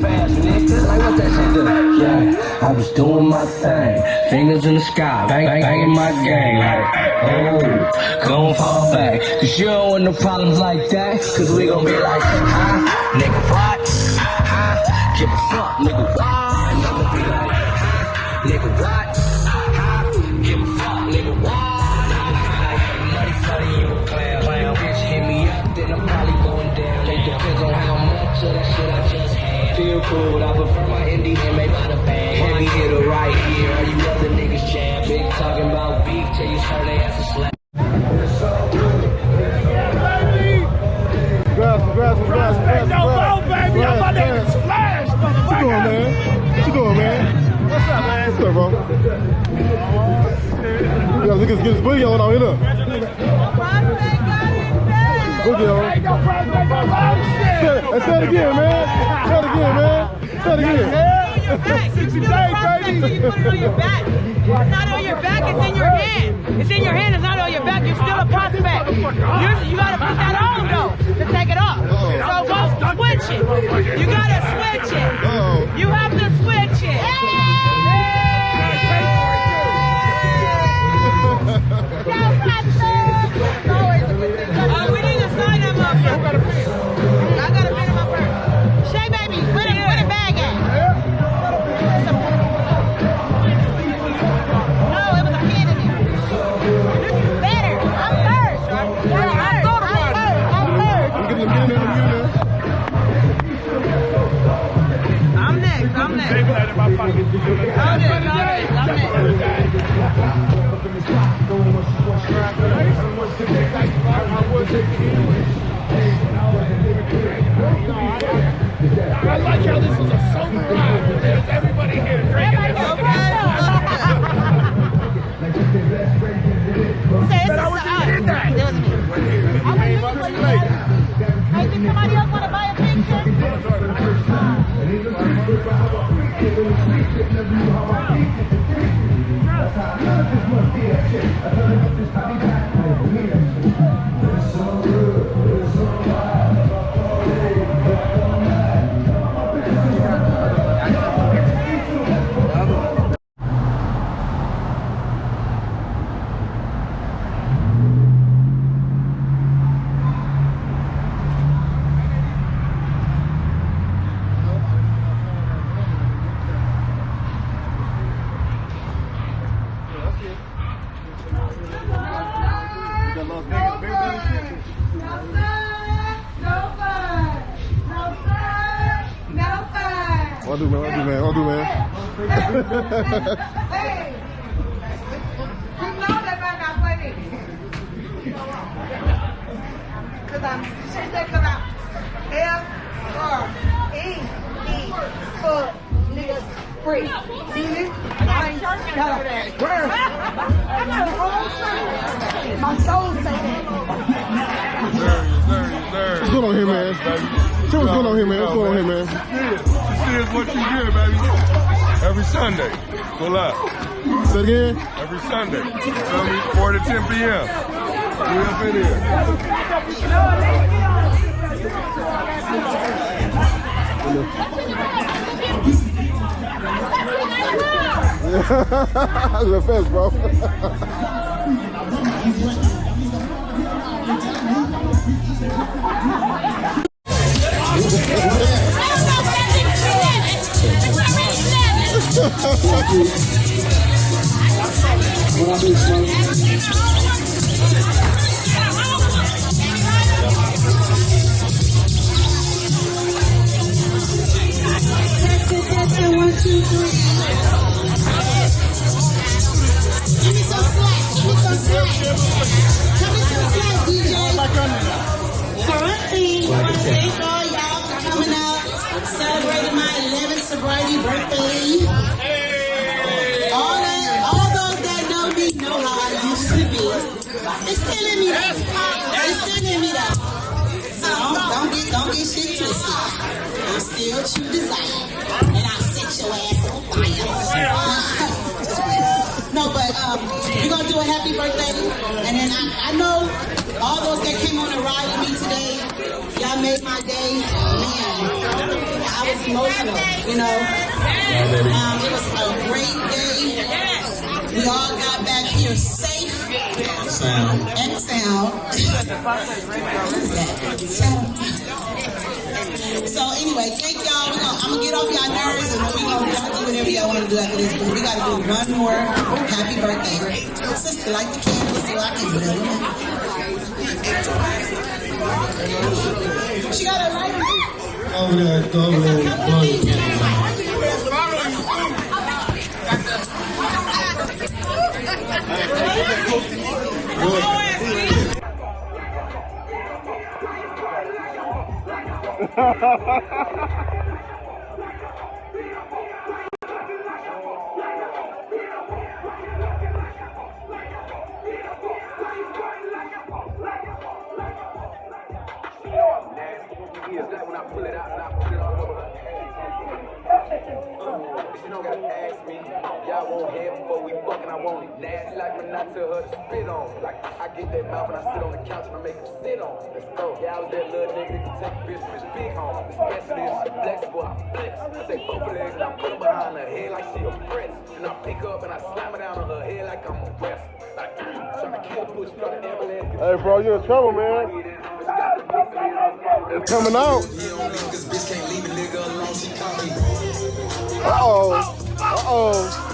fast, nigga. Like, what that shit do? Yeah, I was doing my thing. Fingers in the sky, banging my gang. Like, oh, gon' fall back. Cause you don't want no problems like that. Cause we gon' be like, huh? Nigga, what? Huh? Give a fuck, nigga, what? I'ma be like, huh? Nigga, what? Huh? Give a fuck, nigga, what? Money funny, you a clown. Bitch hit me up, then I'm probably going down. It depends on how much of that shit I just had. Feel cool, but I prefer my indie and made by the band. Heavy hitter right here, all you other niggas jam. Big talking about beef till you turn their ass to slap. Congrats. Yo, baby, I'm about to splash, motherfucker. What you doing, man? What's up, man? What's up, bro? Yo, look at this boogie on here, look. Boogie on. Say it again, man. Say it again, man. Say it again. 60 days, baby. You put it on your back. It's not on your back, it's in your hand. It's in your hand, it's not on your back. You're still a prospect. You gotta put that on, though, to take it off. So go switch it. You gotta switch it. You have to switch it. We need to sign them up. I got a pen in my purse. Shay, baby, where the bag at? No, it was a pen in there. This is better. I'm first. I'm next. I'm next. I like how this is a sober ride. There's everybody here drinking. Say it's Hey, did somebody else want to buy a picture? I'll do, man. Hey, you know that I got funny. Cause I'm F-R-E-E for niggas free. See me? I got a whole thing. My soul say that. What's going on here, man? What's going on here, man? She is what you get, baby. Every Sunday. Pull up. Say it again? Every Sunday. You feel me? 4 to 10 p.m. We up in here. That's the fest, bro. Celebrating my 11th sobriety birthday. All those that know me know how I used to be. It's still in me though. It's still in me though. So don't get shit twisted. I'm still true desire. And I'll set your ass on fire. No, but we're gonna do a happy birthday. And then I know all those that came on the ride with me today, y'all made my day. Man, I was was emotional, you know. It was a great day. We all got back here safe and sound. So anyway, thank y'all. I'm gonna get off y'all nerves and we're gonna do whatever y'all want to do after this. But we gotta do one more happy birthday. Sister, light the candle so I can do it. She got a lighter. Over there, go ahead. You don't gotta ask me. Y'all won't hear before we fucking. I want it nasty like when I tell her to spit on. Like I get that mouth and I sit on the couch and I make her sit on. Let's go. Yeah, I was that little nigga that can take a bitch from his big home. The specialist, flexible, I flex. I take both her legs and I put her behind her head like she a press. And I pick her up and I slam her down on her head like I'm a wrestler. Like trying to kill a push, trying to ambulance. Hey, bro, you in trouble, man. It's coming out. This bitch can't leave a nigga alone. She call me. Uh-oh. Uh-oh.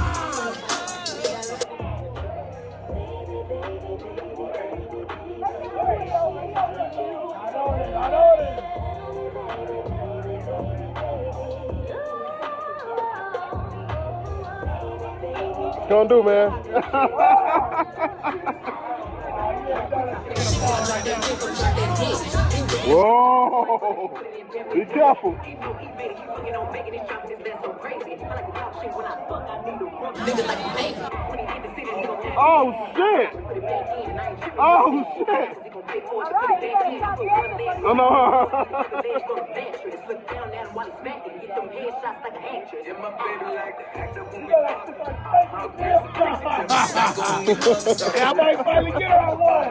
What's gonna do, man? Whoa! Be careful. Oh shit! Oh shit! Oh no! I might finally get her on one.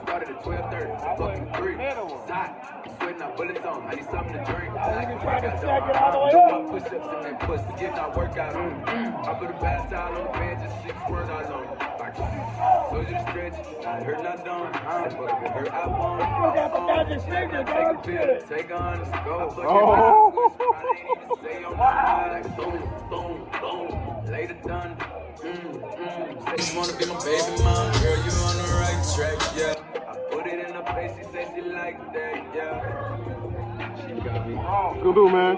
Started at 12:30, fucking 3. It's hot, sweating out bullets on. I need something to drink. I can drink it all. Do my push-ups in that pussy, getting our workout on. I put a bath towel on the bed, just 6 words all on. Like, so you stretch, I heard nothing on. I fuck if it hurt, I won't. Take on, let's go. I ain't even say on my mind. Like, boom, boom, boom. Later done. Say you wanna be my baby mom, girl, you on the right track, yeah. I put it in her face, she said she like that, yeah. She got me. What's gonna do, man?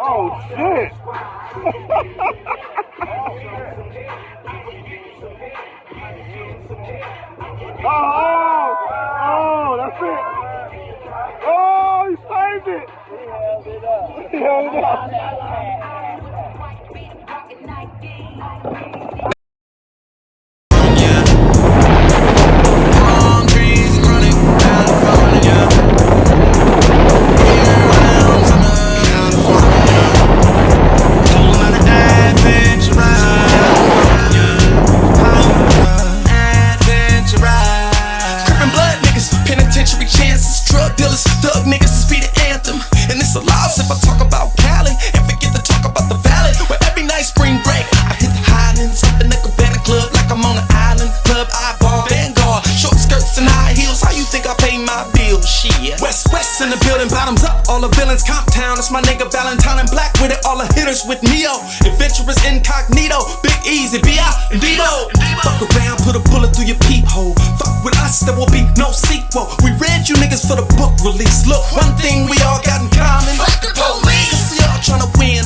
Oh shit! Oh, that's it. Oh, he saved it. He held it up. In the building, bottoms up, all the villains, comp town. It's my nigga Valentine and Black with it, all the hitters with Neo. Adventurous incognito, Big Easy, B.I.D.O. Fuck around, put a bullet through your peephole. Fuck with us, there will be no sequel. We read you niggas for the book release. Look, one thing we all got in common. Fuck the police. Cause we all tryna win.